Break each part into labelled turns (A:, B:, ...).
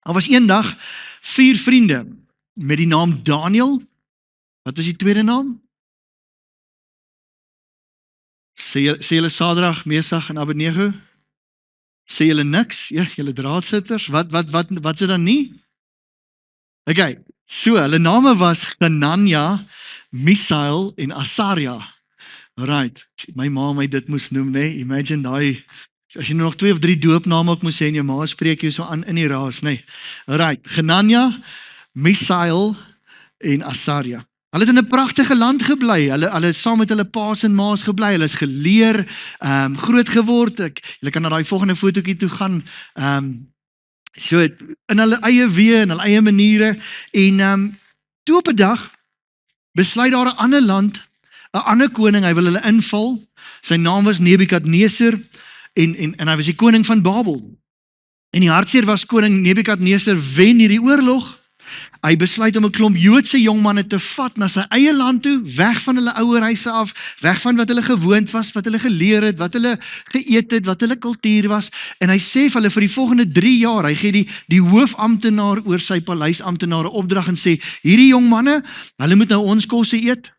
A: Daar was eendag 4 vriende met die naam Daniel. Wat was die tweede naam? Sê julle Sadrag, Mesach en Abednego? Sê julle niks? Ja, julle draadsitters. Wat se dan nie? Okay, so hulle name was Hanania, Misael en Asaria. Right, my ma my dit moes noem, nee. Imagine daai, as jy nog 2 of 3 doopname ook moes sê en jou ma spreek jou so aan in die raas, nee. Right, Hanania, Misael en Asaria. Hulle het in 'n pragtige land gebly. Hulle het saam met hulle pa's en ma's gebly. Hulle is geleer, groot geword. Julle kan na daai volgende fotootjie toe gaan. So in hulle eie weë en hulle eie maniere. En toe op 'n dag besluit daar 'n ander land, 'n ander koning, hy wil hulle inval. Sy naam was Nebukadneser en hy was die koning van Babel. En die hartseer was koning Nebukadneser wen hierdie oorlog. Hy besluit om 'n klomp Joodse jongmanne te vat na sy eie land toe, weg van hulle ouerhuise af, weg van wat hulle gewoond was, wat hulle geleer het, wat hulle geëet het, wat hulle kultuur was. En hy sê vir hulle vir die volgende 3 jaar, hy gee die hoofamptenaar oor sy paleisamptenare opdrag en sê, hierdie jongmanne, hulle moet nou ons kosse eet.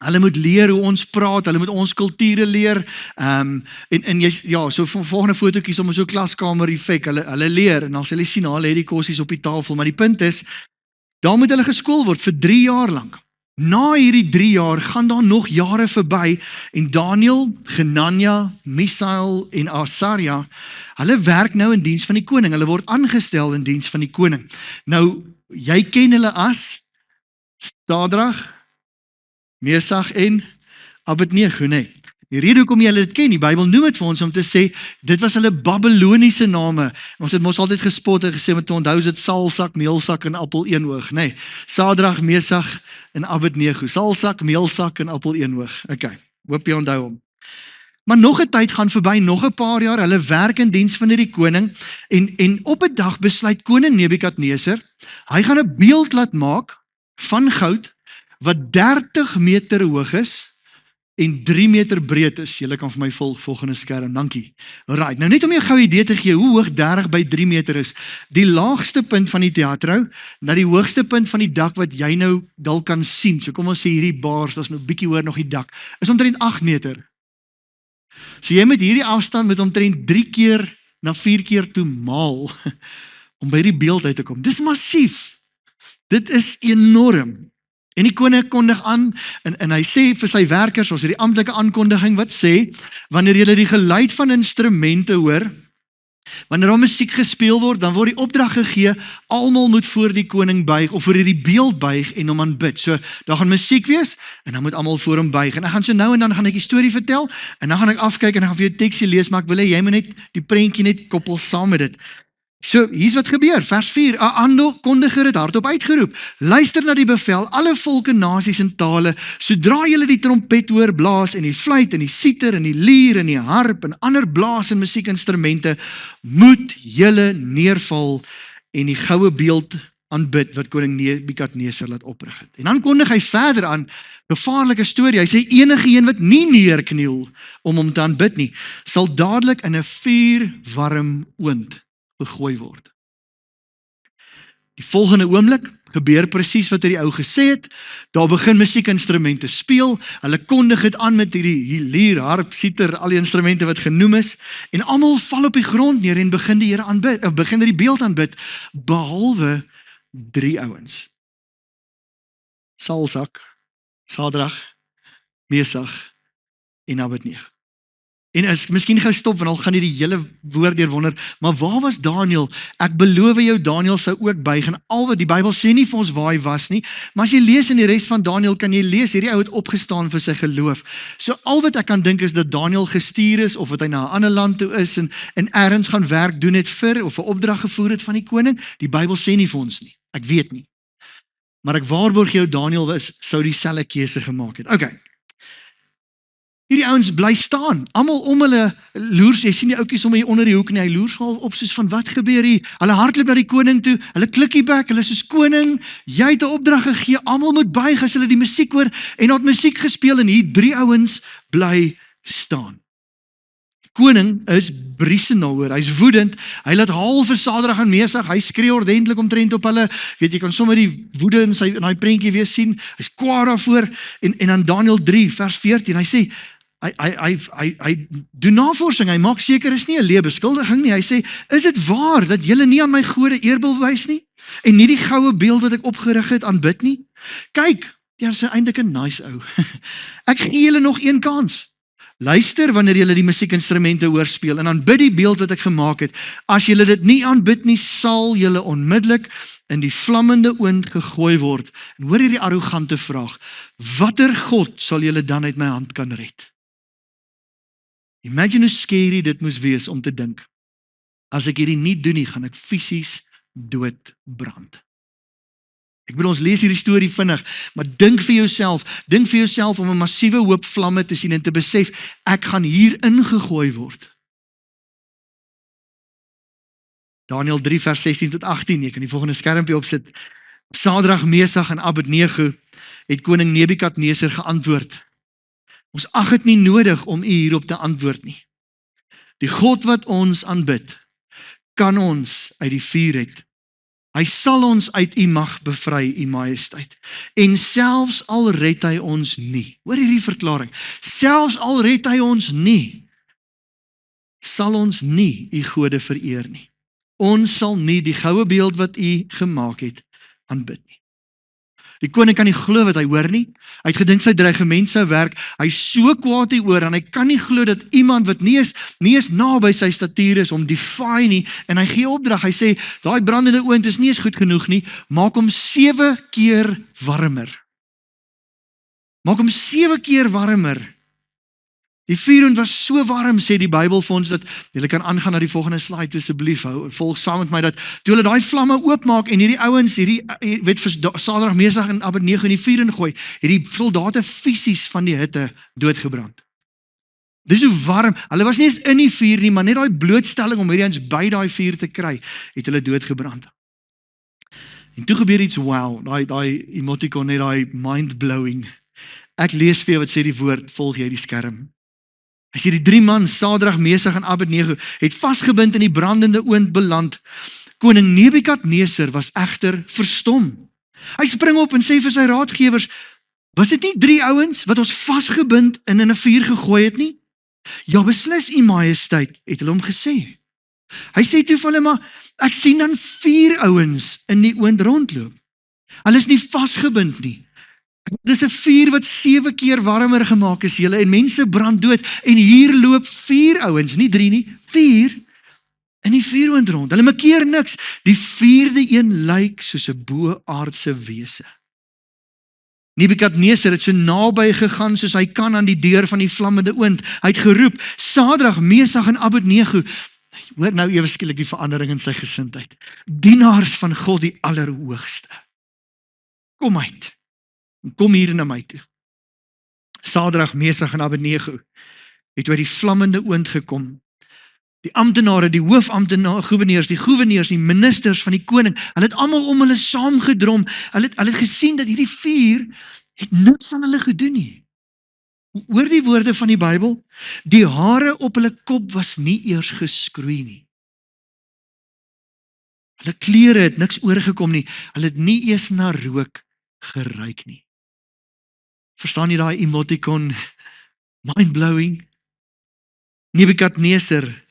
A: Hulle moet leer hoe ons praat, hulle moet ons kulture leer. En jy, ja, so volgende fotootjies om so 'n klaskamer effek, hulle leer en dan sal jy sien, hulle het die kossies op die tafel, maar die punt is, daar moet hulle geskool word vir 3 jaar lank. Na hierdie 3 jaar gaan daar nog jare verby en Daniel, Hanania, Misael en Asaria, hulle werk nou in diens van die koning. Hulle word aangestel in diens van die koning. Nou, jy ken hulle as Sadrag, Mesach en Abednego, nee. Die rede hoekom jy hulle dit ken, die Bybel noem dit vir ons om te sê, dit was hulle Babyloniese name. Ons het mos altyd gespot en gesê, met onthou is dit Salsak, Meelsak en Appel-Eenoog, nee. Sadrag, Mesach en Abednego. Salsak, Meelsak en Appel-Eenoog. Okay, hoop jy onthou hom. Maar nog 'n tyd gaan verby, nog 'n paar jaar, hulle werk in diens van hierdie koning, en op 'n dag besluit koning Nebukadneser, hy gaan 'n beeld laat maak van goud, wat 30 meter hoog is, en 3 meter breed is. Julle kan vir my volg, volgende skerm, dankie. Right, nou net om jy gou 'n idee te gee, hoe hoog 30 by 3 meter is, die laagste punt van die teatrou, na die hoogste punt van die dak, wat jy nou dalk kan sien, so kom ons sê hierdie bars, dat is nou bietjie hoor nog die dak, is omtrent 8 meter. So jy met hierdie afstand, met omtrent 3 keer, na 4 keer toe maal, om by die beeld uit te kom. Dis massief, dit is enorm. En die koning kondig aan, en hy sê vir sy werkers, ons het die amptelike aankondiging wat sê, wanneer julle die geluid van instrumente hoor, wanneer daar musiek gespeel word, dan word die opdrag gegee, almal moet voor die koning buig, of voor die beeld buig, en hom aanbid. So, daar gaan musiek wees, en dan moet almal voor hom buig. En ek gaan so nou en dan gaan ek die storie vertel, en dan gaan ek afkyk, en dan gaan vir jou teksie lees, maar ek wil hê, jy moet net die prentjie net koppel saam met dit. So, hier's wat gebeur, vers 4, 'n aankondiger het hardop uitgeroep, luister na die bevel, alle volke, nasies en tale, sodra julle die trompet hoor blaas, en die fluit, en die siter, en die lier, en die harp, en ander blaas en musiekinstrumente, moet julle neerval, en die goue beeld aanbid, wat koning Nebukadneser laat oprig het. En dan kondig hy verder aan, gevaarlike storie, hy sê, enige een wat nie neerkniel, om hom te aanbid nie, sal dadelik in 'n vuurwarm oond gegooi word. Die volgende oomblik gebeur presies wat die ou gesê het, daar begin musiekinstrumente speel, hulle kondig dit aan met hierdie lier, harp, siter, al die instrumente wat genoem is, en almal val op die grond neer en begin die Here aanbid, of begin die beeld aanbid, behalwe 3 ouens. Salsak, Sadrag, Mesach en Abednego. En as miskien gou stop, want al gaan jy die hele woord deur wonder, maar waar was Daniel? Ek beloof jou, Daniel sou ook buig, en al wat die Bybel sê nie vir ons waar hy was nie, maar as jy lees in die res van Daniel, kan jy lees, hierdie ou het opgestaan vir sy geloof. So al wat ek kan dink is dat Daniel gestuur is, of wat hy na 'n ander land toe is, en ergens gaan werk doen het vir, of 'n opdrag gevoer het van die koning, die Bybel sê nie vir ons nie, ek weet nie. Maar ek waarborg jou, Daniel sou dieselfde keuse gemaak het. Okay. Hierdie ouens bly staan, almal om hulle loers, jy sien die ouetjies sommer hier onder die hoek, en hy loers al op soos van wat gebeur hier, hulle hardloop na die koning toe, hulle klikkie back, hulle soos koning, jy het 'n opdrag gegee, almal moet buig as hulle die musiek hoor, en daar het musiek gespeel, en hier 3 ouens bly staan. koning is briesend daaroor, hy's woedend, hy laat haal vir Sadrag en Mesach, hy skree ordentlik omtrent op hulle, weet jy kan sommer die woede in hy prentjie weer sien, hy's kwaad daarvoor, en dan Daniël 3 vers 14, hy sê, hy doen navorsing, hy maak seker is nie 'n leë beskuldiging nie, hy sê, is dit waar, dat julle nie aan my gode eerbied wys nie, en nie die goue beeld wat ek opgerig het aanbid nie? Kyk, jy is eintlik 'n nice ou, ek gee julle nog een kans, luister wanneer julle die musiekinstrumente hoorspeel en aanbid die beeld wat ek gemaak het. As julle dit nie aanbid nie, sal julle onmiddellik in die vlammende oond gegooi word. En hoor hierdie arrogante vraag, watter God sal julle dan uit my hand kan red? Imagine hoe scary dit moes wees om te dink, as ek hierdie nie doen nie, gaan ek fisies doodbrand. Ek bedoel, ons lees hierdie storie vinnig, maar dink vir jouself om 'n massiewe hoop vlamme te sien en te besef, ek gaan hier ingegooi word. Daniël 3 vers 16 tot 18, jy kan die volgende skermpie opsit. Sadrag, Mesach en Abednego het koning Nebukadneser geantwoord. Ons ag dit nie nodig om u hierop te antwoord nie. Die God wat ons aanbid, kan ons uit die vuur red. Hy sal ons uit u mag bevry, u majesteit. En selfs al red hy ons nie. Hoor hierdie verklaring. Selfs al red hy ons nie, sal ons nie u gode vereer nie. Ons sal nie die goue beeld wat u gemaak het, aanbid nie. Die koning kan nie glo wat hy hoor nie. Hy het gedink sy dreigement sou werk. Hy is so kwaad hieroor en hy kan nie glo dat iemand wat nie is naby sy statuur is om defy nie, en hy gee opdrag. Hy sê, daai brandende oond is nie eens goed genoeg nie. Maak hom 7 keer warmer. Maak hom 7 keer warmer. Die vuuroond was so warm, sê die Bybel vir ons, dat julle kan aangaan na die volgende slide asseblief, volg saam met my, dat toe hulle daai vlamme oopmaak en hierdie ouens, weet vir Sadrag, Mesach en Abednego in die vuur ingooi, hierdie soldate fisies van die hitte doodgebrand. Dis hoe warm, hulle was nie eens in die vuur nie, maar net daai blootstelling om hierdie eens by daai vuur te kry, het hulle doodgebrand. En toe gebeur iets wow, daai emoticon, net daai mind-blowing. Ek lees vir jou wat sê die woord, volg jy die skerm. Hy sê die 3 man, Sadrag, Mesach en Abednego, het vasgebind in die brandende oond beland. Koning Nebukadneser was egter verstom. Hy spring op en sê vir sy raadgewers, was dit nie 3 ouens wat ons vasgebind en in 'n vuur gegooi het nie? Ja, beslis, u majesteit, het hulle hom gesê. Hy sê toe vir hulle, maar ek sien dan 4 ouens in die oond rondloop. Hulle is nie vasgebind nie. Dis 'n vuur wat 7 keer warmer gemaak is julle, en mense brand dood, en hier loop 4 ouens, nie 3 nie, 4 in die vuuroond rond. Hulle makeer niks. Die 4de een lyk soos 'n bo-aardse wese. Nebukadneser het so naby gegaan soos hy kan aan die deur van die vlammende oond. Hy het geroep, Sadrag, Mesach en Abednego. Hoor nou ewe skielik die verandering in sy gesindheid. Dienaars van God die Allerhoogste. Kom uit. Kom hier na my toe. Sadrag, Mesach en Abednego het oor die vlammende oond gekom. Die amptenare, die hoofamptenare, die goewerneurs, die ministers van die koning, hulle het almal om hulle saamgedrom. Hulle het gesien dat hierdie vuur het niks aan hulle gedoen nie. Hoor die woorde van die Bybel? Die hare op hulle kop was nie eers geskroei nie. Hulle klere het niks oorgekom nie. Hulle het nie eers na rook geruik nie. Verstaan jy daai emoticon? Mind-blowing. Nebukadneser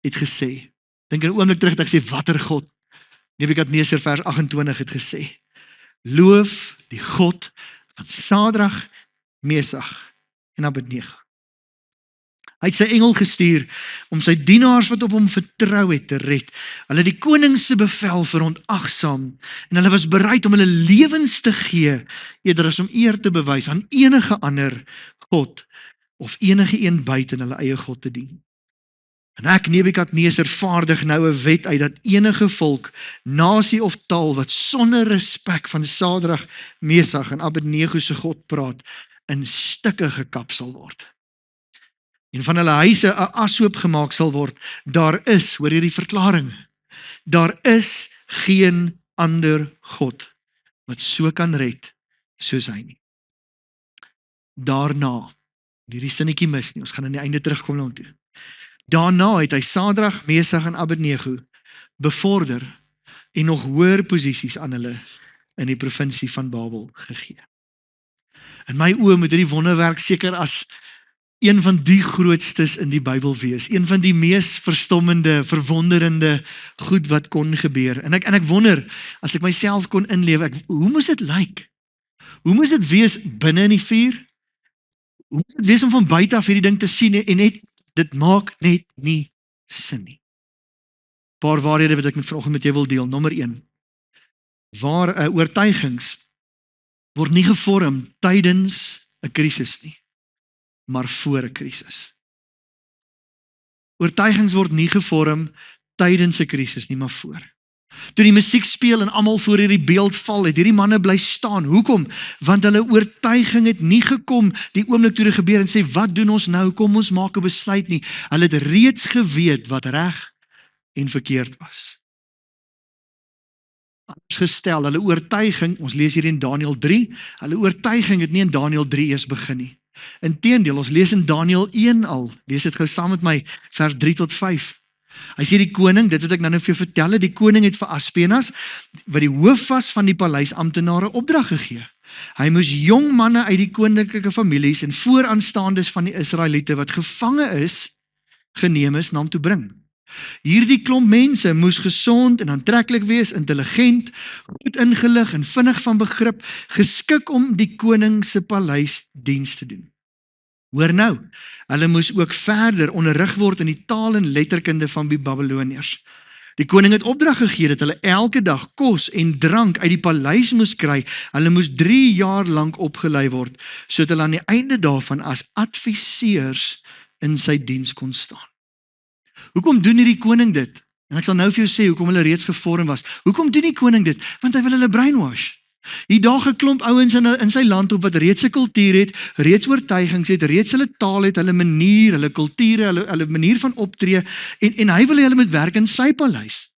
A: het gesê, dink 'n oomblik terug, dat ek sê, watter God? Nebukadneser vers 28 het gesê, loof die God van Sadrag, Mesach en Abednego. Hy het sy engel gestuur om sy dienaars wat op hom vertrou het te red. Hulle het die koning se bevel verontagsaam en hulle was bereid om hulle lewens te gee eerder as om eer te bewys aan enige ander God of enige een buite hulle eie God te dien. En ek, Nebukadneser, vaardig nou 'n wet uit dat enige volk, nasie of taal wat sonder respek van Sadrag, Mesach en Abednego se God praat, in stukke gekap sal word. En van hulle huise 'n ashoop gemaak sal word. Daar is, hoor hierdie verklaring, daar is geen ander God wat so kan red soos hy nie. Daarna, hierdie sinnetjie mis nie, ons gaan aan die einde terugkom na hom toe. Daarna het hy Sadrag, Mesach en Abednego bevorder en nog hoër posisies aan hulle in die provinsie van Babel gegee. In my oë moet hierdie wonderwerk seker as een van die grootstes in die Bybel wees, een van die mees verstommende, verwonderende goed wat kon gebeur. En ek wonder, as ek myself kon inleef, hoe moes dit lyk? Hoe moes dit wees binne in die vuur? Hoe moes dit wees om van buite af hierdie ding te sien en net, dit maak net nie sin nie. Paar waarhede wat ek vanoggend met jou wil deel. Nommer 1. Oortuigings word nie gevorm tydens 'n krisis nie, maar voor 'n krisis. Oortuigings word nie gevorm tydens 'n krisis nie, maar voor. Toe die musiek speel en almal voor hierdie beeld val, het hierdie manne bly staan. Hoekom? Want hulle oortuiging het nie gekom die oomblik toe dit gebeur en sê, wat doen ons nou? Kom ons maak 'n besluit nie. Hulle het reeds geweet wat reg en verkeerd was. Anders gestel, hulle oortuiging, ons lees hier in Daniël 3, hulle oortuiging het nie in Daniël 3 eers begin nie. Inteendeel, ons lees in Daniël 1 al, lees dit gou saam met my, vers 3 tot 5. Hy sê die koning, dit wat ek nou vir jou vertel, die koning het vir Aspenas, wat die hoof was van die paleisamptenare, opdrag gegee. Hy moes jong manne uit die koninklike families en vooraanstaandes van die Israeliete wat gevange is, geneem is, na hom toe bring. Hierdie klomp mense moes gesond en aantreklik wees, intelligent, goed ingelig en vinnig van begrip, geskik om die koning se paleis diens te doen. Hoor nou, hulle moes ook verder onderrig word in die taal en letterkunde van die Babyloniërs. Die koning het opdrag gegee dat hulle elke dag kos en drank uit die paleis moes kry. Hulle moes 3 jaar lank opgelei word, sodat hulle aan die einde daarvan as adviseurs in sy diens kon staan. Hoekom doen hierdie koning dit? En ek sal nou vir jou sê hoekom hulle reeds gevorm was. Hoekom doen die koning dit? Want hy wil hulle brainwash. Hier daag 'n klomp ouens in sy land op wat reeds 'n kultuur het, reeds oortuigings het, reeds hulle taal het, hulle manier, hulle kulture, hulle manier van optree en hy wil hê hulle moet werk in sy paleis.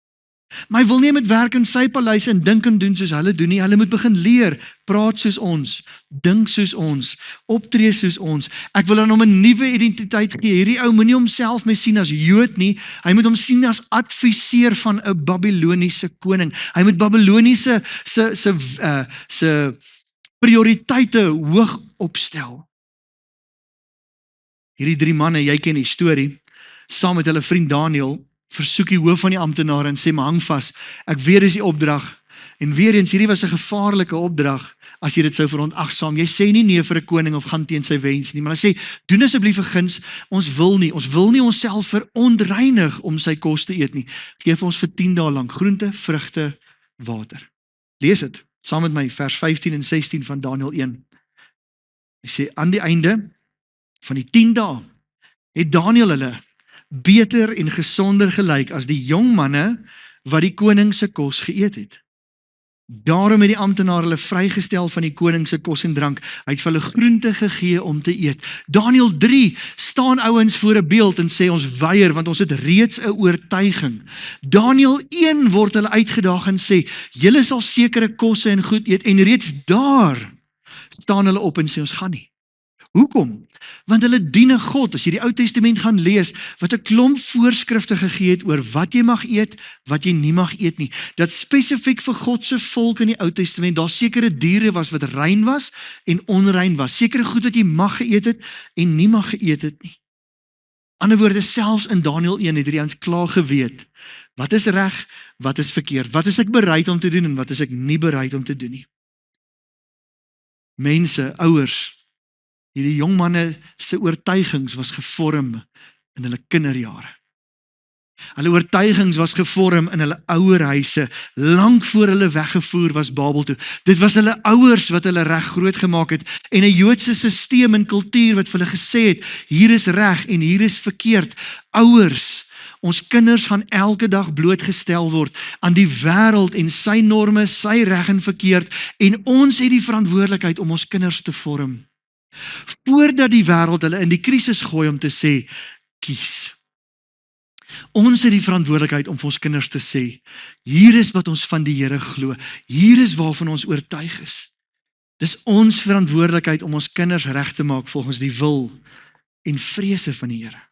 A: Maar hy wil nie met werk in sy paleis en dink en doen soos hulle doen nie. Hulle moet begin leer, praat soos ons, dink soos ons, optree soos ons. Ek wil aan hom 'n nuwe identiteit gee. Hierdie ou moenie homself meer sien as Jood nie. Hy moet hom sien as adviseur van 'n Babiloniese koning. Hy moet Babiloniese se prioriteite hoog opstel. Hierdie 3 manne, jy ken die storie, saam met hulle vriend Daniël, versoek die hoof van die amptenare en sê, maar hang vas, ek weet dis die opdrag, en weer eens, hierdie was 'n gevaarlike opdrag, as jy dit sou verontagsaam, jy sê nie nee vir 'n koning of gaan teen sy wens nie, maar hy sê, doen asseblief 'n guns, ons wil nie onsself verontreinig om sy kos te eet nie, geef ons vir 10 dae lank groente, vrugte, water. Lees dit, saam met my, vers 15 en 16 van Daniël 1. Hy sê, aan die einde van die 10 dae, het Daniël hulle beter en gesonder gelyk as die jong manne wat die koning se kos geëet het. Daarom het die amptenaar hulle vrygestel van die koning se kos en drank. Hy het vir hulle groente gegee om te eet. Daniël 3 staan ouens voor 'n beeld en sê ons weier want ons het reeds 'n oortuiging. Daniël 1 word hulle uitgedaag en sê julle sal sekere kosse en goed eet en reeds daar staan hulle op en sê ons gaan nie. Hoekom? Want hulle dien 'n God, as jy die Ou Testament gaan lees, wat 'n klomp voorskrifte gegee het oor wat jy mag eet, wat jy nie mag eet nie. Dat spesifiek vir God se volk in die Ou Testament, daar sekere diere was wat rein was en onrein was. Sekere goed wat jy mag geëet het en nie mag geëet het nie. Ander woorde, selfs in Daniël 1 het hierdie ouens klaar geweet, wat is reg, wat is verkeerd, wat is ek bereid om te doen en wat is ek nie bereid om te doen nie. Mense, ouers, hierdie jong manne se oortuigings was gevorm in hulle kinderjare. Hulle oortuigings was gevorm in hulle ouerhuise, lank voor hulle weggevoer was Babel toe. Dit was hulle ouers wat hulle reg groot gemaak het, en 'n Joodse sisteem en kultuur wat vir hulle gesê het, hier is reg en hier is verkeerd. Ouers, ons kinders gaan elke dag blootgestel word aan die wêreld en sy norme, sy reg en verkeerd, en ons het die verantwoordelikheid om ons kinders te vorm. Voordat die wêreld hulle in die krisis gooi om te sê, kies. Ons het die verantwoordelikheid om vir ons kinders te sê, hier is wat ons van die Here glo, hier is waarvan ons oortuig is. Dis ons verantwoordelikheid om ons kinders reg te maak volgens die wil en vrese van die Here.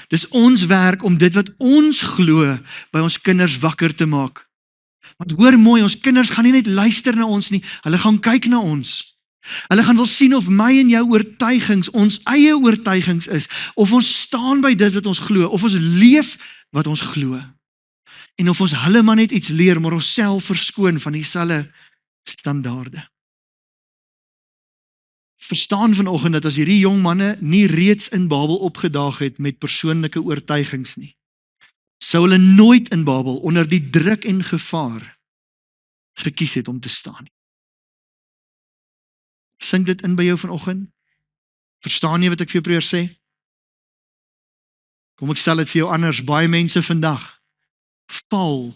A: Dis ons werk om dit wat ons glo by ons kinders wakker te maak. Want hoor mooi, ons kinders gaan nie net luister na ons nie, hulle gaan kyk na ons. Hulle gaan wil sien of my en jou oortuigings ons eie oortuigings is, of ons staan by dit wat ons glo, of ons leef wat ons glo. En of ons hulle maar net iets leer, maar ons self verskoon van dieselfde standaarde. Verstaan vanoggend dat as hierdie jong manne nie reeds in Babel opgedaag het met persoonlike oortuigings nie, sou hulle nooit in Babel onder die druk en gevaar gekies het om te staan. Sink dit in by jou vanoggend? Verstaan jy wat ek vir jou probeer sê? Kom ek stel dit vir jou anders, baie mense vandag val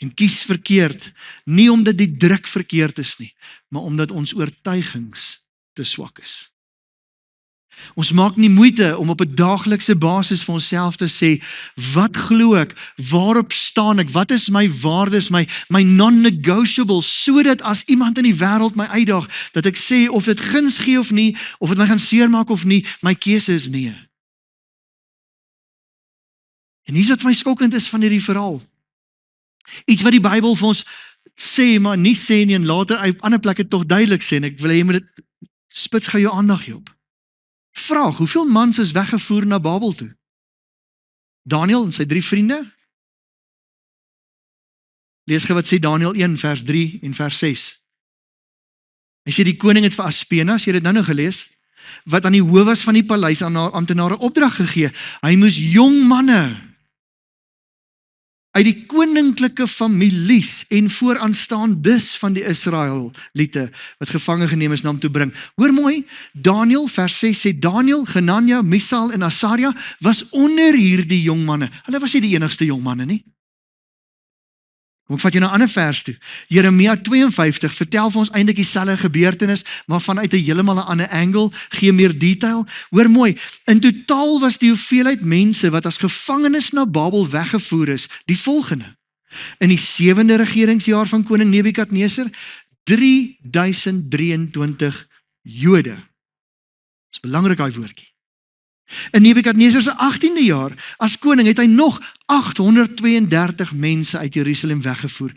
A: en kies verkeerd, nie omdat die druk verkeerd is nie, maar omdat ons oortuigings te swak is. Ons maak nie moeite om op 'n daaglikse basis vir onsself te sê, wat glo ek, waarop staan ek, wat is my waardes, my non-negotiables, sodat as iemand in die wêreld my uitdaag, dat ek sê of dit guns gee of nie, of dit my gaan seermaak of nie, my keuse is nee. En hier's wat my skokkend is van hierdie verhaal. Iets wat die Bybel vir ons sê, maar nie sê nie, en later op ander plekke tog duidelik sê, en ek wil hê jy moet dit spits gou jou aandag hierop. Vraag, hoeveel mans is weggevoer na Babel toe? Daniël en sy 3 vriende? Lees gou wat sê Daniël 1 vers 3 en vers 6. Hy sê die koning het vir Aspenas, jy het dit nou gelees, wat aan die hoof was van die paleis aan amptenare opdrag gegee. Hy moes jong manne uit die koninklike families en vooraanstaandes van die Israeliete wat gevange geneem is na hom toe bring. Hoor mooi, Daniël vers 6 sê Daniël, Genania, Misael en Asaria was onder hierdie jong manne. Hulle was nie die enigste jong manne nie. Kom ek vat jy na 'n ander vers toe. Jeremia 52 vertel vir ons eintlik dieselfde gebeurtenis, maar vanuit 'n heeltemal 'n ander angle, gee meer detail. Hoor mooi, in totaal was die hoeveelheid mense wat as gevangenes na Babel weggevoer is, die volgende. In die 7de regeringsjaar van koning Nebukadneser, 3023 Jode. Dis belangrik daai woordjie. In Nebukadneser se 18de jaar as koning het hy nog 832 mense uit Jerusalem weggevoer.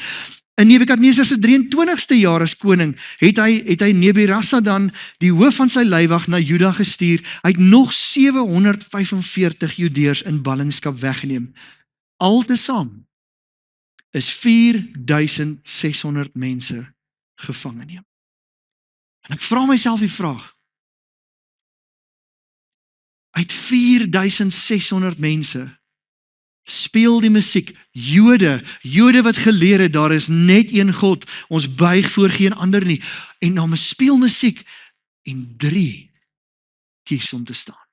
A: In Nebukadneser se 23ste jaar as koning het hy Nebuzaradan, die hoof van sy leiwag, na Juda gestuur. Hy het nog 745 Judeërs in ballingskap weggeneem. Altesaam is 4600 mense gevange neem. En ek vra myself die vraag, uit 4600 mense speel die musiek, Jode wat geleer het, daar is net een God, ons buig voor geen ander nie, en dan speel musiek, en 3 kies om te staan.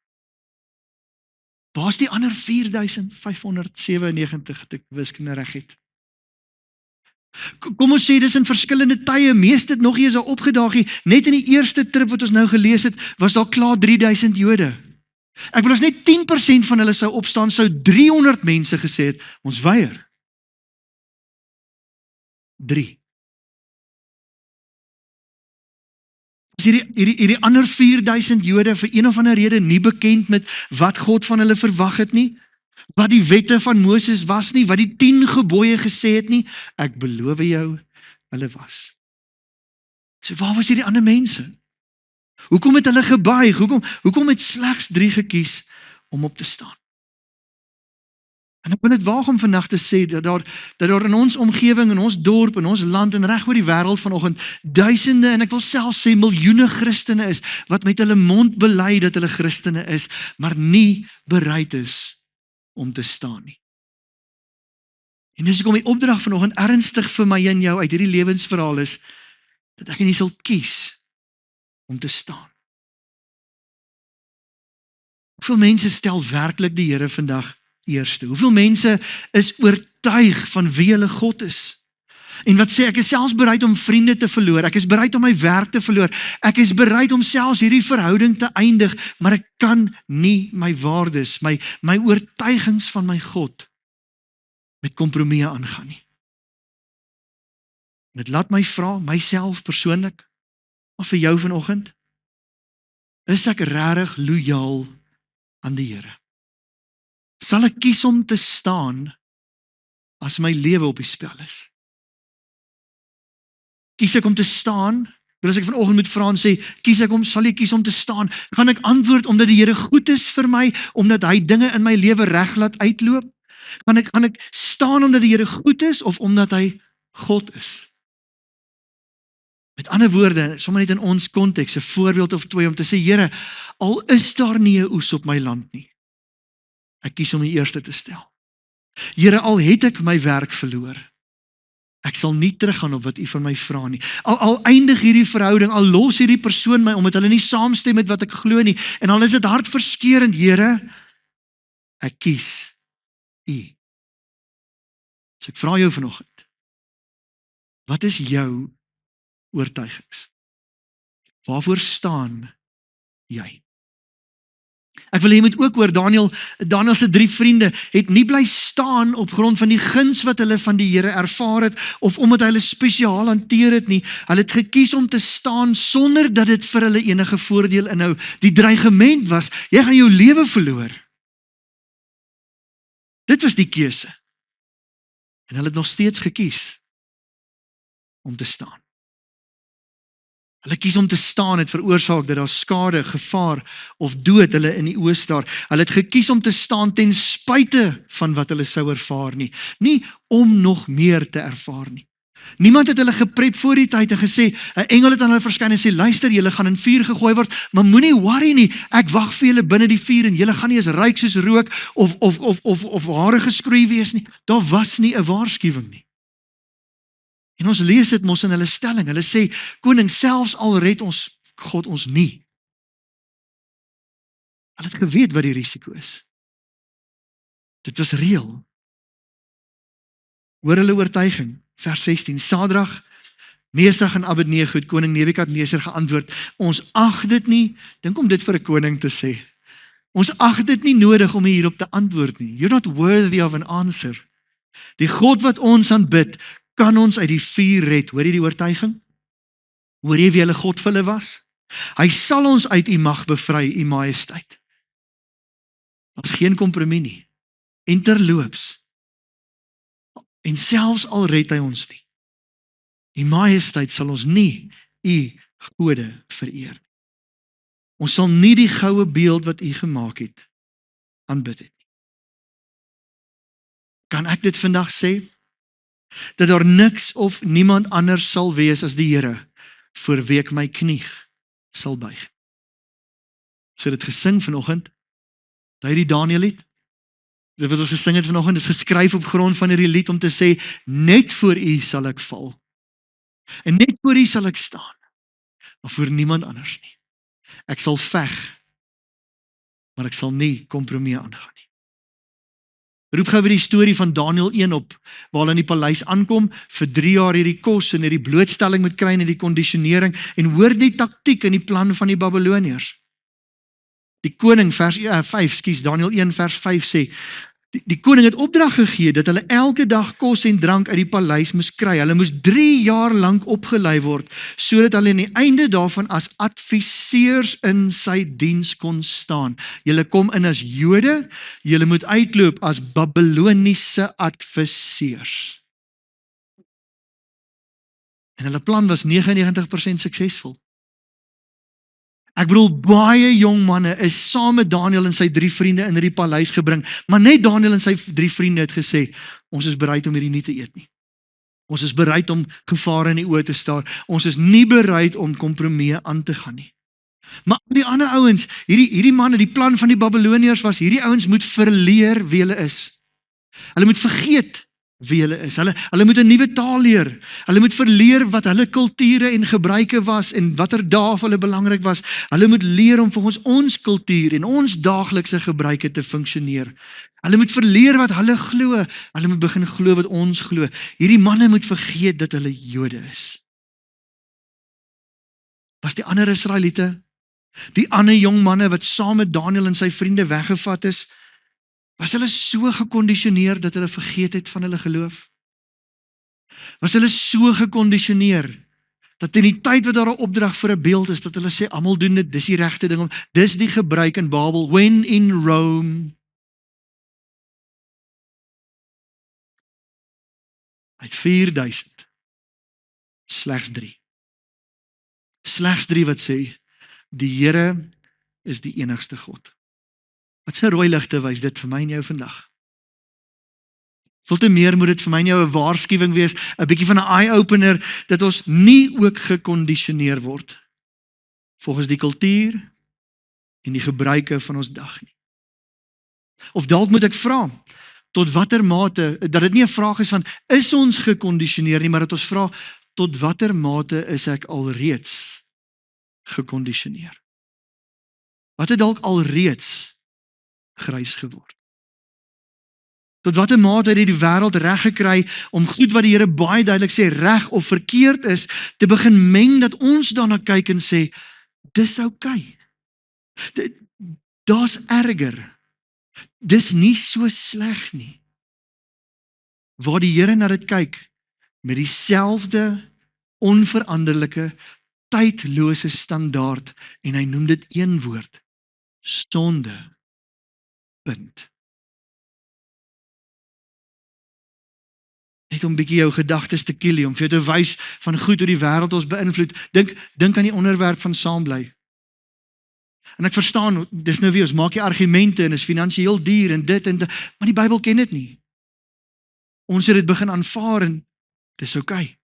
A: Waar is die ander 4597 wat ek wiskunde reg het? Kom ons sê, dis in verskillende tye, meeste het nog nie eens opgedaag nie, net in die eerste trip wat ons nou gelees het, was daar klaar 3000 Jode. Ek wil as net 10% van hulle sou opstaan, sou 300 mense gesê het, ons weier. 3. Is hierdie ander 4000 Jode vir een of ander rede nie bekend met wat God van hulle verwag het nie, wat die wette van Moses was nie, wat die 10 gebooie gesê het nie, ek beloof jou, hulle was. So waar was hierdie ander mense? Hoekom het hulle gebuig? Hoekom het slegs 3 gekies om op te staan? En ek wil dit waag om vandag te sê, dat daar in ons omgewing, in ons dorp, in ons land, en reg oor die wêreld vanoggend, duisende, en ek wil self sê miljoene Christene is, wat met hulle mond bely dat hulle Christene is, maar nie bereid is om te staan nie. En dis hoekom die opdrag vanoggend ernstig vir my en jou uit hierdie lewensverhaal is, dat ek en jy sal kies om te staan. Hoeveel mense stel werklik die Here vandag eerste? Hoeveel mense is oortuig van wie hulle God is? En wat sê, ek is selfs bereid om vriende te verloor, ek is bereid om my werk te verloor, ek is bereid om selfs hierdie verhouding te eindig, maar ek kan nie my waardes, my oortuigings van my God met kompromieë aangaan nie. Dit laat my vra, myself persoonlik, maar vir jou vanoggend, is ek regtig lojaal aan die Here? Sal ek kies om te staan as my lewe op die spel is? Kies ek om te staan? As ek vanoggend moet vra en sê, sal jy kies om te staan? Gaan ek antwoord omdat die Here goed is vir my, omdat hy dinge in my lewe reg laat uitloop? Gaan ek staan omdat die Here goed is of omdat hy God is? Met ander woorde, sommer net in ons konteks, 'n voorbeeld of twee om te sê, Here, al is daar nie 'n oes op my land nie, ek kies om die eerste te stel. Here, al het ek my werk verloor, ek sal nie teruggaan op wat U van my vra nie. Al eindig hierdie verhouding, al los hierdie persoon my, omdat hulle nie saamstem met wat ek glo nie, en al is dit hartverskeurend, Here, ek kies U. So ek vra jou vanoggend, wat is jou oortuigings? Waarvoor staan jy? Ek wil jy moet ook hoor, Daniel se 3 vriende het nie bly staan op grond van die guns wat hulle van die Here ervaar het, of omdat hulle spesiaal hanteer het nie. Hulle het gekies om te staan sonder dat dit vir hulle enige voordeel inhou. Die dreigement was, jy gaan jou lewe verloor. Dit was die keuse. En hulle het nog steeds gekies om te staan. Hulle kies om te staan, het veroorsaak dat daar skade, gevaar of dood hulle in die oë staar. Hulle het gekies om te staan ten spyte van wat hulle sou ervaar nie. Nie om nog meer te ervaar nie. Niemand het hulle geprep voor die tyd en gesê, 'n engel het aan hulle verskyn en sê, luister, julle gaan in vuur gegooi word, maar moenie worry nie, ek wag vir julle binne die vuur en julle gaan nie eens ruik soos rook of hare geskroei wees nie. Daar was nie 'n waarskuwing nie. En ons lees dit mos in hulle stelling. Hulle sê, koning, selfs al red ons God ons nie. Hulle het geweet wat die risiko is. Dit was reël. Hoor hulle oortuiging, vers 16, Sadrag, Mesach en Abednego het koning Nebukadneser geantwoord, ons ag dit nie, dink om dit vir 'n koning te sê, ons ag dit nie nodig om hierop te antwoord nie. You're not worthy of an answer. Die God wat ons aanbid, kan ons uit die vuur red. Hoor jy die oortuiging? Hoor jy wie hulle God vir hulle was? Hy sal ons uit U mag bevry, U majesteit. Daar's geen kompromie nie. En terloops, en selfs al red hy ons nie, U majesteit sal ons nie U gode vereer. Ons sal nie die goue beeld wat U gemaak het, aanbid het. Kan ek dit vandag sê? Dat daar niks of niemand anders sal wees as die Here, voor wie ek my knie sal buig. So dit gesing vanoggend, daai die Daniel lied, dit wat ons gesing het vanoggend, is geskryf op grond van hierdie lied om te sê, net voor U sal ek val, en net voor U sal ek staan, maar voor niemand anders nie. Ek sal veg, maar ek sal nie kompromie aangaan nie. Roep gou weer die storie van Daniel 1 op, waar hulle in die paleis aankom, vir 3 jaar hierdie kos en hierdie blootstelling moet kry en hierdie kondisionering, en hoor die taktiek en die plan van die Babyloniërs. Die koning, Daniel 1 vers 5 sê, die koning het opdrag gegee, dat hulle elke dag kos en drank uit die paleis moes kry. Hulle moes 3 jaar lank opgelei word, sodat hulle aan die einde daarvan as adviseurs in sy diens kon staan. Julle kom in as Jode, julle moet uitloop as Babyloniese adviseurs. En hulle plan was 99% suksesvol. Ek bedoel, baie jong manne is saam met Daniel en sy 3 vriende in die paleis gebring, maar net Daniel en sy 3 vriende het gesê, ons is bereid om hierdie nie te eet nie. Ons is bereid om gevare in die oë te staar. Ons is nie bereid om kompromie aan te gaan nie. Maar die ander ouens, hierdie manne, die plan van die Babyloniërs was, hierdie ouens moet verleer wie hulle is. Hulle moet vergeet wie hulle is. Hulle moet 'n nuwe taal leer. Hulle moet verleer wat hulle kulture en gebruike was en watter dae vir hulle belangrik was. Hulle moet leer om volgens ons kultuur en ons daaglikse gebruike te funksioneer. Hulle moet verleer wat hulle glo. Hulle moet begin glo wat ons glo. Hierdie manne moet vergeet dat hulle Jode is. Was die ander Israeliete, die ander jong manne wat saam met Daniel en sy vriende weggevat is, was hulle so gekondisioneer dat hulle vergeet het van hulle geloof? Was hulle so gekondisioneer dat in die tyd wat daar 'n opdrag vir 'n beeld is, dat hulle sê, almal doen dit, dis die regte ding, dis die gebruik in Babel, when in Rome, Uit 4000, slegs 3. Slegs 3 wat sê, die Here is die enigste God. Wat se rooi ligte wys dit vir my en jou vandag? Veel te meer moet dit vir my en jou 'n waarskuwing wees, 'n bietjie van 'n eye-opener, dat ons nie ook gekondisioneer word volgens die kultuur en die gebruike van ons dag nie. Of dalk moet ek vra, tot watter mate, dat dit nie 'n vraag is van, is ons gekondisioneer nie, maar dat ons vra, tot watter mate is ek alreeds gekondisioneer? Wat het dalk alreeds grys geword? Tot watter mate het die wêreld reg gekry om goed wat die Here baie duidelik sê reg of verkeerd is, te begin meng dat ons daarna kyk en sê, dis oukei. Daar's erger. Dis nie so sleg nie. Waar die Here na dit kyk, met dieselfde onveranderlike, tydlose standaard, en hy noem dit een woord, sonde. Punt. Net om bietjie jou gedagtes te kiel, om vir jou te wys van goed hoe die wêreld ons beïnvloed. Dink aan die onderwerp van saambly. En ek verstaan, dis nou wie ons maak die argumente en is finansiëel duur en dit en dit, maar die Bybel ken dit nie. Ons het dit begin aanvaar en dis oukei.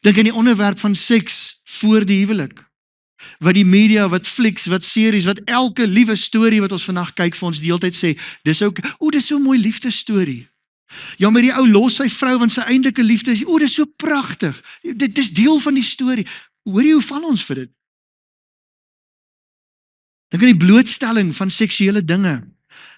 A: Dink aan die onderwerp van seks voor die huwelik. Wat die media, wat flieks, wat series, wat elke liewe storie wat ons vandag kyk vir ons die hele tyd sê, dis oukei. Dis so 'n mooi liefdesstorie. Ja, maar die ou los sy vrou want sy eintlike liefde is, dis so pragtig. Dit is deel van die storie. Hoor jy hoe val ons vir dit? Dink aan die blootstelling van seksuele dinge.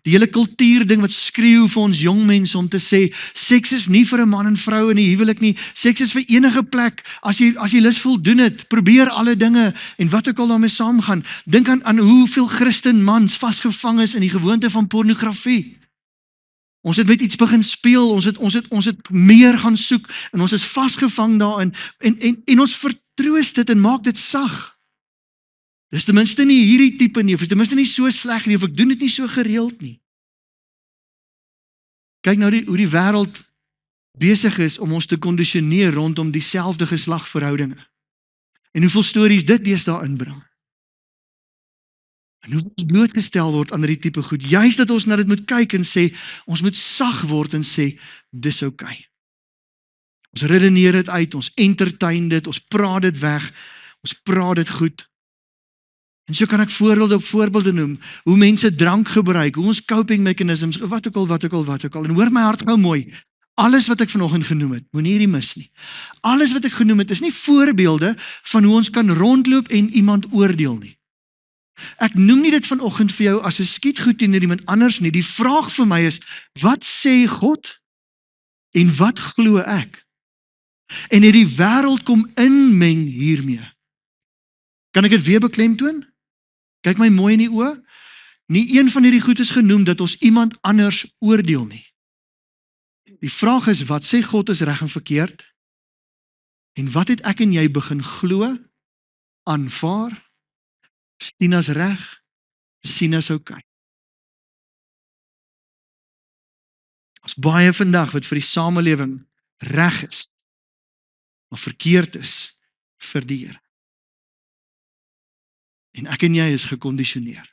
A: Die hele kultuurding wat skreeu vir ons jong mense om te sê, seks is nie vir 'n man en vrou in die huwelik nie, seks is vir enige plek, as jy lus voldoen het, probeer alle dinge, en wat ook al daarmee saamgaan. Dink aan hoeveel Christen mans vasgevang is in die gewoonte van pornografie. Ons het met iets begin speel, ons het meer gaan soek, en ons is vasgevang daarin, en ons vertroos dit en maak dit sag. Dis ten minste nie hierdie tipe nie, of is ten minste nie so sleg nie, of ek doen dit nie so gereeld nie. Kyk nou hoe die wêreld besig is om ons te kondisioneer rondom dieselfde geslagverhoudinge. En hoeveel stories dit deesdae inbring. En hoe ons blootgestel word aan hierdie tipe goed, juist dat ons na dit moet kyk en sê, ons moet sag word en sê, dis oukei. Ons redeneer dit uit, ons entertain dit, ons praat dit weg, ons praat dit goed. En so kan ek voorbeelde op voorbeelde noem, hoe mense drank gebruik, hoe ons coping mechanisms, wat ook al. En hoor my hart gou mooi, alles wat ek vanoggend genoem het, moenie hierdie mis nie. Alles wat ek genoem het, is nie voorbeelde van hoe ons kan rondloop en iemand oordeel nie. Ek noem nie dit vanoggend vir jou as 'n skietgoed teenoor iemand anders nie. Die vraag vir my is, wat sê God en wat glo ek? En het die wêreld kom inmeng hiermee? Kan ek dit weer beklemtoon? Kyk my mooi in die oë. Nie een van hierdie goed is genoem dat ons iemand anders oordeel nie. Die vraag is, wat sê God is reg en verkeerd? En wat het ek en jy begin glo, aanvaar, sien as reg, sien as oukei? Ons baie vandag wat vir die samelewing reg is, maar verkeerd is vir die Here. En ek en jy is gekondisioneer.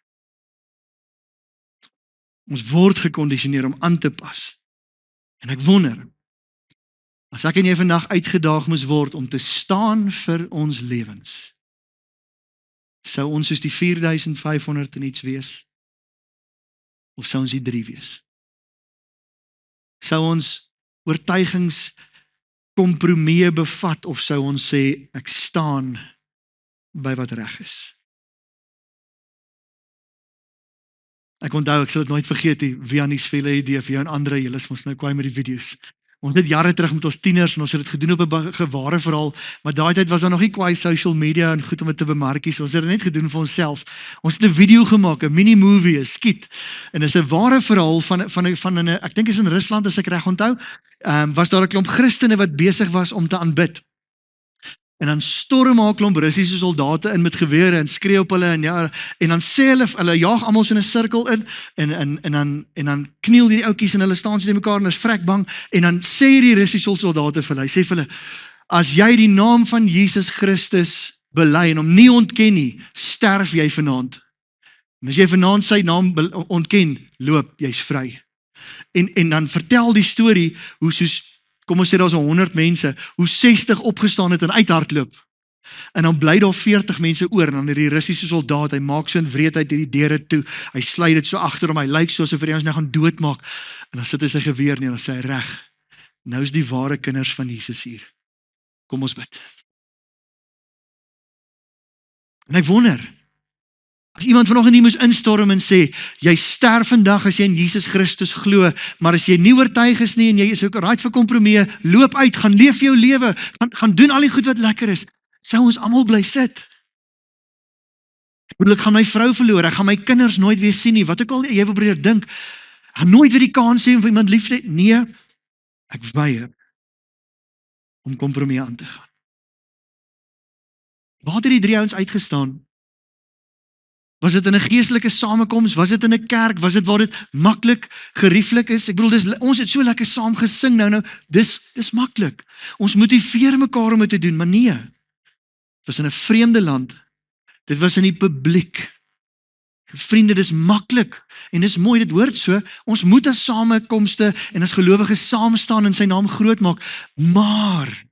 A: Ons word gekondisioneer om aan te pas. En ek wonder, as ek en jy vandag uitgedaag moes word om te staan vir ons lewens, sou ons soos die 4500 en iets wees? Of sou ons die 3 wees? Sou ons oortuigings kompromie bevat, of sou ons sê, ek staan by wat reg is? Ek onthou, ek sal dit nooit vergeet nie, Vianney se vele idee vir jou en ander, julle is mos nou kwaai met die video's. Ons het jare terug met ons tieners en ons het dit gedoen op 'n geware verhaal, maar daai tyd was daar nog nie kwaai social media en goed om dit te bemarkie, so ons het dit net gedoen vir onsself. Ons het 'n video gemaak, 'n mini movie, 'n skiet. En dis 'n ware verhaal van 'n ek dink is in Rusland as ek reg onthou, was daar 'n klomp Christene wat besig was om te aanbid. En dan storm haar klomp Russiese soldate in met gewere en skree op hulle en dan sê hulle jaag almal so in 'n sirkel in en dan kniel die ouetjies en hulle staan so teen mekaar en is vrek bang en dan sê die Russiese soldate vir hulle, hy sê vir hulle, as jy die naam van Jesus Christus bely en hom nie ontken nie, sterf jy vanaand. En as jy vanaand sy naam ontken, loop, jy's vry. En dan vertel die storie hoe soos, kom ons sê daar's 100 mense, hoe 60 opgestaan het en uithardloop. En dan bly daar 40 mense oor en dan die Russiese soldaat, hy maak so 'n wreedheid hierdie deure toe. Hy sluit dit so agter hom, hy lyk soos of hy ons nou gaan doodmaak. En dan sit hy sy geweer neer en dan sê hy, reg. Nou is die ware kinders van Jesus hier. Kom ons bid. En ek wonder, as iemand vanoggend hier moes instorm en sê, jy sterf vandag as jy in Jesus Christus glo, maar as jy nie oortuig is nie en jy is ook right vir kompromie, loop uit, gaan leef jou lewe, gaan doen al die goed wat lekker is, sou ons almal bly sit. Ek bedoel, ek gaan my vrou verloor, ek gaan my kinders nooit weer sien nie, wat ook al jy wil probeer dink, ek gaan nooit weer die kans hê om vir iemand lief te hê. Nee, ek weier om kompromie aan te gaan. Waar het die 3 ouens uitgestaan? Was dit in 'n geestelike samekoms? Was dit in 'n kerk? Was dit waar dit maklik, gerieflik is? Ek bedoel, ons het so lekker saam gesing nou, dis maklik. Ons motiveer mekaar om dit te doen, maar nee. Dit was in 'n vreemde land. Dit was in die publiek. Vriende, dis maklik en dis mooi, dit hoort so. Ons moet as samekomste en as gelowiges saam staan en sy naam groot maak, maar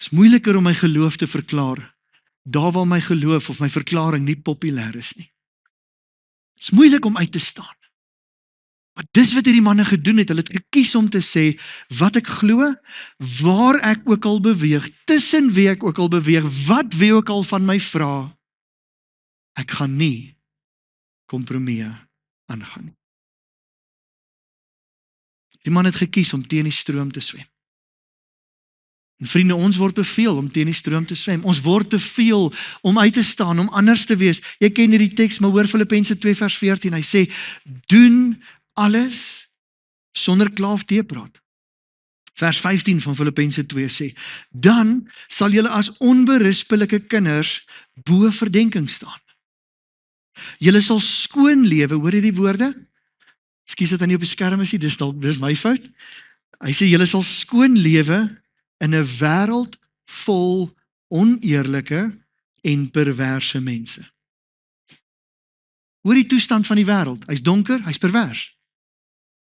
A: is moeiliker om my geloof te verklaar, daar waar my geloof of my verklaring nie populêr is nie. Is moeilik om uit te staan. Maar dis wat hierdie manne gedoen het, hulle het gekies om te sê, wat ek glo, waar ek ook al beweeg, tussen wie ek ook al beweeg, wat wie ook al van my vra, ek gaan nie kompromie aangaan nie. Die man het gekies om teen die stroom te swem. En vriende, ons word beveel om teen die stroom te swem. Ons word beveel om uit te staan, om anders te wees. Jy ken hierdie teks, maar hoor Filippense 2 vers 14, hy sê, doen alles sonder kla of teepraat. Vers 15 van Filippense 2 sê, dan sal julle as onberispelike kinders bo verdenking staan. Julle sal skoon lewe, hoor jy die woorde? Ekskuus dat hy nie op die skerm is nie, dis my fout. Hy sê, julle sal skoon lewe in 'n wêreld vol oneerlike en perverse mense. Hoor die toestand van die wêreld, hy's donker, hy's pervers.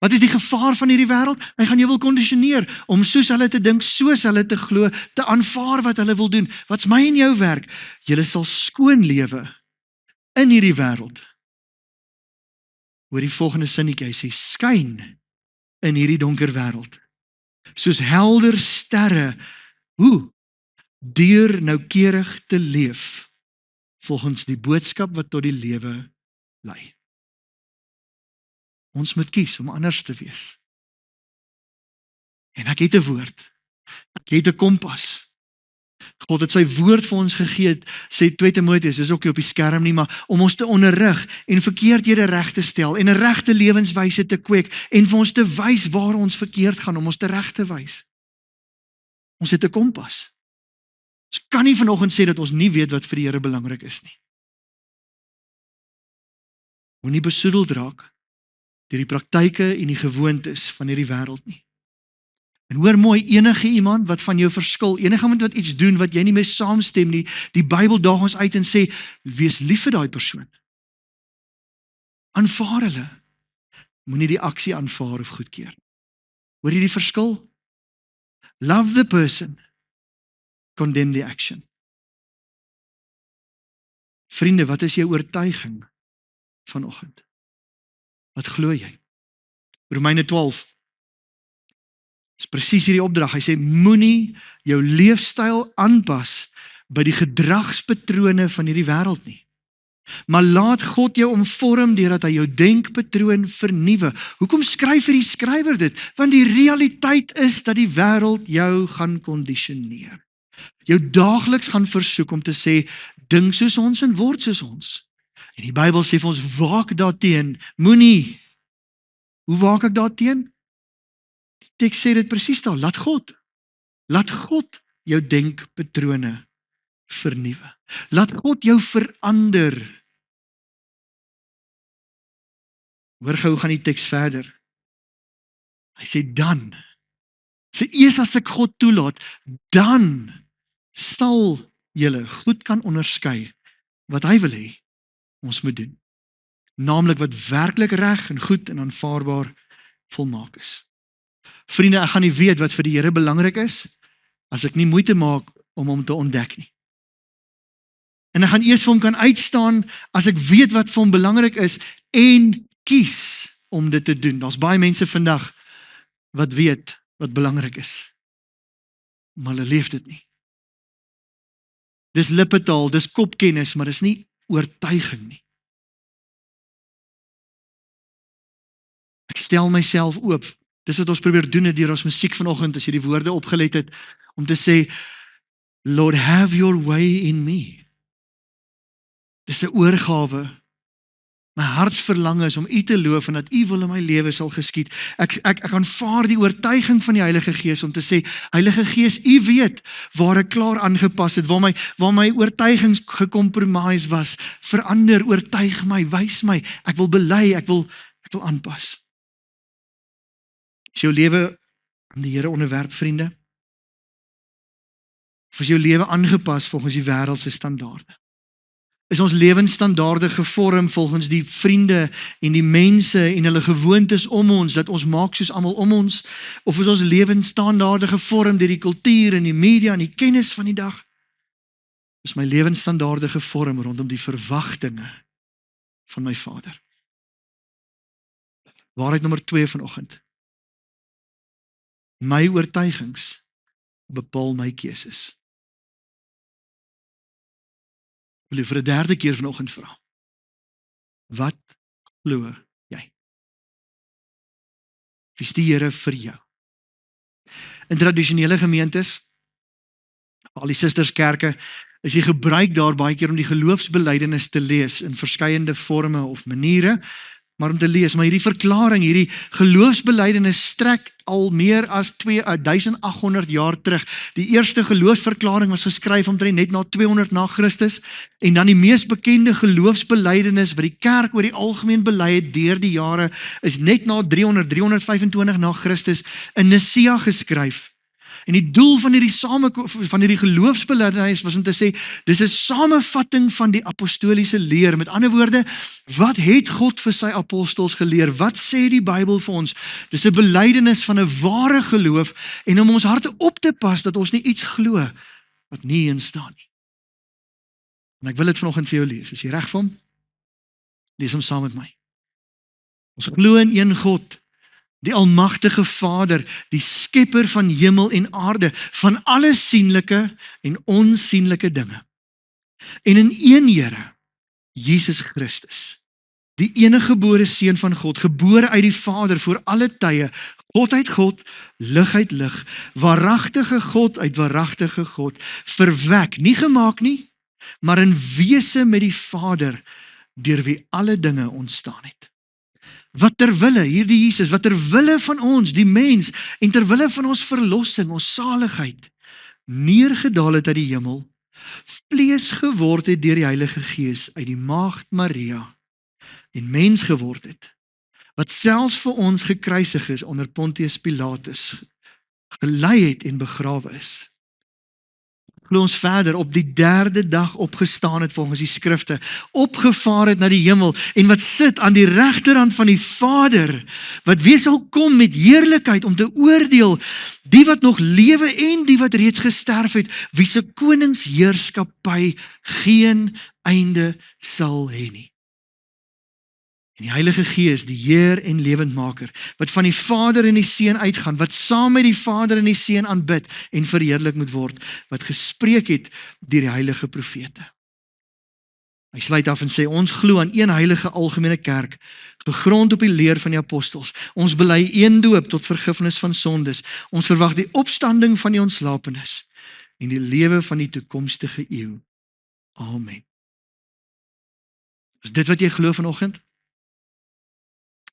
A: Wat is die gevaar van hierdie wêreld? Hy gaan jou wil kondisioneer om soos hulle te dink, soos hulle te glo, te aanvaar wat hulle wil doen. Wat's my en jou werk? Julle sal skoon lewe in hierdie wêreld. Hoor die volgende sinnetjie, hy sê, skyn in hierdie donker wêreld. Soos helder sterre, deur noukeurig te leef, volgens die boodskap wat tot die lewe lei. Ons moet kies om anders te wees. En ek het 'n woord, ek het 'n kompas. God het sy woord vir ons gegee, sê 2 Timoteus, dis ook nie op die skerm nie, maar om ons te onderrig en verkeerdhede reg te stel en 'n regte lewenswyse te kweek en vir ons te wys waar ons verkeerd gaan, om ons te reg te wys. Ons het 'n kompas. Ons kan nie vanoggend sê dat ons nie weet wat vir die Here belangrik is nie. Moenie besoedeld raak deur die praktyke en die gewoontes van hierdie wêreld nie. En hoor mooi, enige iemand wat van jou verskil, enige iemand wat iets doen wat jy nie mee saamstem nie, die Bybel daag ons uit en sê, wees lief vir daai persoon. Aanvaar hulle. Moenie die aksie aanvaar of goedkeur. Hoor jy die verskil? Love the person, condemn the action. Vriende, wat is jou oortuiging vanoggend? Wat glo jy? Romeine 12 is presies hierdie opdrag. Hy sê, moenie jou leefstyl aanpas by die gedragspatrone van hierdie wêreld nie. Maar laat God jou omvorm deurdat hy jou denkpatroon vernuwe. Hoekom skryf hierdie skrywer dit? Want die realiteit is dat die wêreld jou gaan kondisioneer. Jou daagliks gaan versoek om te sê, dink soos ons en word soos ons. En die Bybel sê vir ons, waak daarteen, moenie. Hoe waak ek daarteen? Die teks sê dit presies daar, laat God. Laat God jou denkpatrone vernuwe. Laat God jou verander. Hoor gou, gaan die teks verder. Hy sê dan, eers as ek God toelaat, dan sal julle goed kan onderskei wat hy wil hê ons moet doen. Naamlik wat werklik reg en goed en aanvaarbaar volmaak is. Vriende, ek gaan nie weet wat vir die Here belangrik is, as ek nie moeite maak om hom te ontdek nie. En ek gaan eers vir hom kan uitstaan, as ek weet wat vir hom belangrik is, en kies om dit te doen. Daar's baie mense vandag, wat weet wat belangrik is, maar hulle leef dit nie. Dis lippetaal, dis kopkennis, maar dis nie oortuiging nie. Ek stel myself oop. Dis wat ons probeer doen deur ons musiek vanoggend, as jy die woorde opgelet het, om te sê, Lord, have your way in me. Dis 'n oorgawe. My hartsverlange is om U te loof en dat U wil in my lewe sal geskied. Ek aanvaar die oortuiging van die Heilige Gees om te sê, Heilige Gees, U weet waar ek klaar aangepas het, waar my oortuigings gecompromise was. Verander, oortuig my, wys my. Ek wil bely, ek wil aanpas. Is jou lewe aan die Here onderwerp, vriende? Of is jou lewe aangepas volgens die wêreldse standaarde? Is ons lewensstandaarde gevorm volgens die vriende en die mense en hulle gewoontes om ons, dat ons maak soos almal om ons? Of is ons lewensstandaarde gevorm deur die kultuur en die media en die kennis van die dag? Is my lewensstandaarde gevorm rondom die verwagtinge van my Vader? Waarheid nommer 2 vanoggend. My oortuigings bepaal my keuses. Wil jy vir 'n derde keer vanoggend vra? Wat glo jy? Wie is die Here vir jou? In tradisionele gemeentes, al die susterskerke, is die gebruik daar baie keer om die geloofsbelijdenis te lees in verskeiende forme of maniere, maar om te lees, maar hierdie verklaring, hierdie geloofsbelijdenis strek al meer as 2800 jaar terug. Die eerste geloofsverklaring was geskryf omtrent net na 200 na Christus, en dan die mees bekende geloofsbelijdenis wat die kerk oor die algemeen bely het deur die jare, is net na 325 na Christus in Nicea geskryf. En die doel van hierdie geloofsbelijdenis was om te sê, dis 'n samevatting van die apostoliese leer. Met ander woorde, wat het God vir sy apostels geleer? Wat sê die Bybel vir ons? Dis 'n belydenis van 'n ware geloof, en om ons harte op te pas, dat ons nie iets glo wat nie in staan nie. En ek wil dit vanoggend vir jou lees. Is jy reg vir hom? Lees hom saam met my. Ons glo in een God, die almagtige Vader, die skepper van hemel en aarde, van alle sienlike en onsienlike dinge. En in een Here, Jesus Christus, die enige gebore seun van God, gebore uit die Vader voor alle tye, God uit God, lig uit lig, waaragtige God uit waaragtige God, verwek, nie gemaak nie, maar in wese met die Vader, deur wie alle dinge ontstaan het. Wat ter wille, hierdie Jesus, wat ter wille van ons, die mens, en ter wille van ons verlossing, ons saligheid, neergedaal het uit die hemel, vlees geword het deur die Heilige Gees uit die maagd Maria, en mens geword het, wat selfs vir ons gekruisig is onder Pontius Pilatus, gelei het en begrawe is. Glo ons verder, op die derde dag opgestaan het volgens die skrifte, opgevaar het na die hemel, en wat sit aan die regterhand van die Vader, wat weer sal kom met heerlikheid om te oordeel, die wat nog lewe en die wat reeds gesterf het, wie se koningsheerskappy geen einde sal hê nie. En die Heilige Gees, die Heer en lewendmaker, wat van die Vader en die Seun uitgaan, wat saam met die Vader en die Seun aanbid en verheerlik moet word, wat gespreek het deur die heilige profete. Hy sluit af en sê, ons glo aan een heilige algemene kerk, gegrond op die leer van die apostels. Ons bely een doop tot vergifnis van sondes. Ons verwag die opstanding van die ontslapenis en die lewe van die toekomstige eeu. Amen. Is dit wat jy glo vanoggend?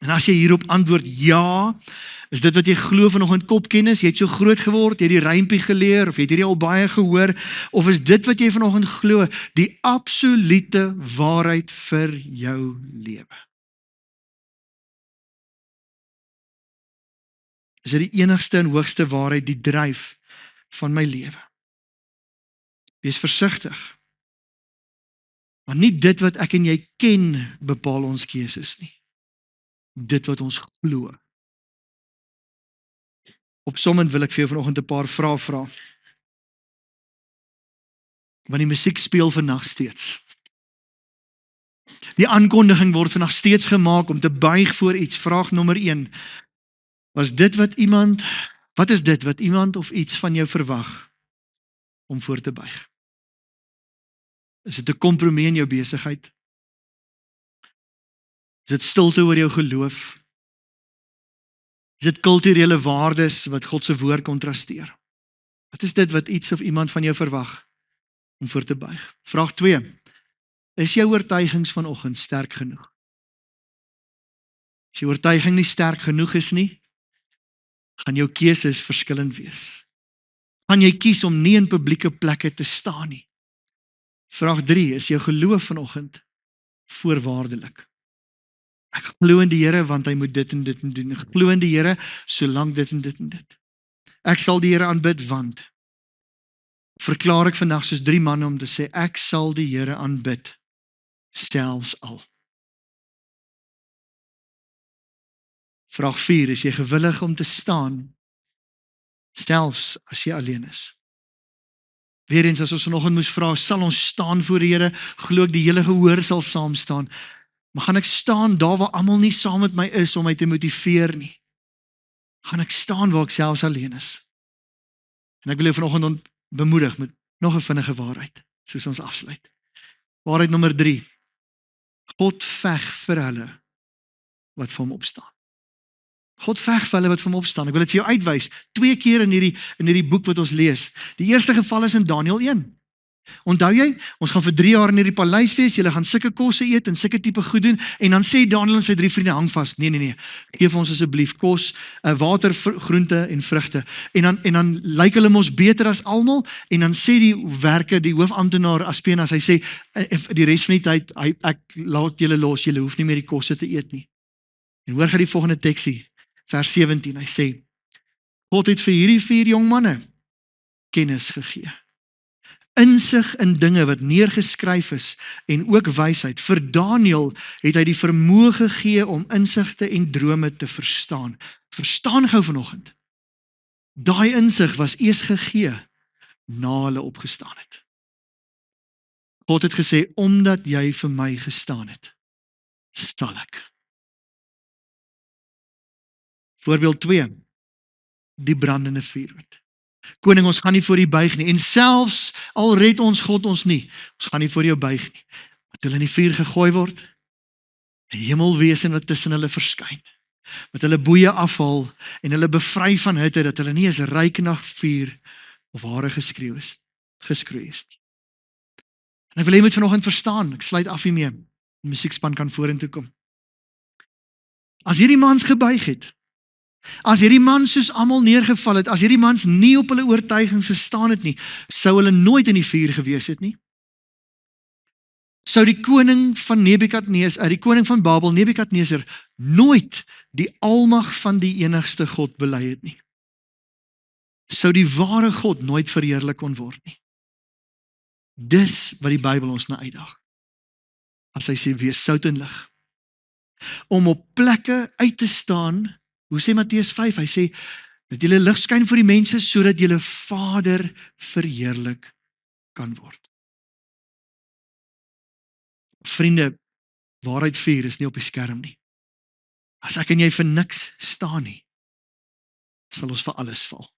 A: En as jy hierop antwoord ja, is dit wat jy glo vanoggend kopkennis, jy het so groot geword, jy het die rympie geleer, of jy het hierdie al baie gehoor, of is dit wat jy vanoggend glo, die absolute waarheid vir jou lewe? Is dit die enigste en hoogste waarheid, die dryf van my lewe? Wees versigtig, want nie dit wat ek en jy ken bepaal ons keuses nie. Dit wat ons glo. Opsommend wil ek vir jou vanoggend 'n paar vrae vra. Want die musiek speel vandag steeds. Die aankondiging word vandag steeds gemaak om te buig voor iets. Vraag nommer 1. Wat is dit wat iemand of iets van jou verwag om voor te buig? Is dit 'n kompromie in jou besigheid? Is dit stilte oor jou geloof? Is dit kulturele waardes wat God se woord kontrasteer? Wat is dit wat iets of iemand van jou verwag om voor te buig? Vraag 2. Is jou oortuigings vanoggend sterk genoeg? As jou oortuiging nie sterk genoeg is nie, gaan jou keuses verskillend wees. Gaan jy kies om nie in publieke plekke te staan nie? Vraag 3. Is jou geloof vanoggend voorwaardelik? Ek glo in die Here want hy moet dit en dit en doen. Ek glo in die Here solank dit en dit en dit. Ek sal die Here aanbid want. Verklaar ek vandag soos 3 manne om te sê ek sal die Here aanbid selfs al. Vraag 4. Is jy gewillig om te staan selfs as jy alleen is? Weereens as ons vanoggend moes vra, sal ons staan voor die Here? Glo ek die hele gehoor sal saam staan. Maar gaan ek staan daar waar almal nie saam met my is om my te motiveer nie? Gaan ek staan waar ek selfs alleen is? En ek wil jou vanoggend bemoedig met nog 'n vinnige waarheid, soos ons afsluit. Waarheid nommer 3. God veg vir hulle wat vir hom opstaan. God veg vir hulle wat vir hom opstaan. Ek wil dit vir jou uitwys. 2 keer in hierdie boek wat ons lees. Die eerste geval is in Daniël 1. Onthou jy, ons gaan vir 3 jaar in hierdie paleis wees, julle gaan sulke kosse eet en sulke tipe goed doen, en dan sê Daniël en sy 3 vriende, hang vas, nee, geef ons asseblief kos, water, groente en vrugte, en dan lyk hulle mos beter as almal, en dan sê die werker, die hoofamptenaar Aspenas, hy sê, die res van die tyd, ek laat julle los, julle hoef nie meer die kosse te eet nie. En hoor gaan die volgende teksie, vers 17, hy sê, God het vir hierdie 4 jong manne kennis gegee. Insig in dinge wat neergeskryf is en ook wysheid. Vir Daniël het hy die vermoë gegee om insigte en drome te verstaan. Verstaan gou vanoggend. Daai insig was eers gegee na hulle opgestaan het. God het gesê, omdat jy vir my gestaan het, sal ek. Voorbeeld 2. Die brandende vuurwind. Koning, ons gaan nie voor U buig nie, en selfs al red ons God ons nie, ons gaan nie voor jou buig nie. Wat hulle in die vuur gegooi word, 'n hemelwesen wat tussen hulle verskyn, wat hulle boeie afhaal en hulle bevry van hitte, dat hulle nie eens ryk na vuur of hare geskreeu is nie. En ek wil jy moet vanoggend verstaan, ek sluit af hiermee, die musiekspan kan vorentoe kom. As hierdie mans gebuig het, as hierdie mans soos almal neergeval het, as hierdie mans nie op hulle oortuigings gestaan het nie, sou hulle nooit in die vuur gewees het nie. Sou die koning van Babel, Nebukadneser, nooit die almag van die enigste God bely het nie. Sou die ware God nooit verheerlik kon word nie. Dis wat die Bybel ons na uitdaag. As hy sê, wees sout en lig. Om op plekke uit te staan. Hoe sê Matteus 5? Hy sê, dat julle lig skyn vir die mense, sodat julle Vader verheerlik kan word. Vriende, waarheid 4 is nie op die skerm nie. As ek en jy vir niks staan nie, sal ons vir alles val.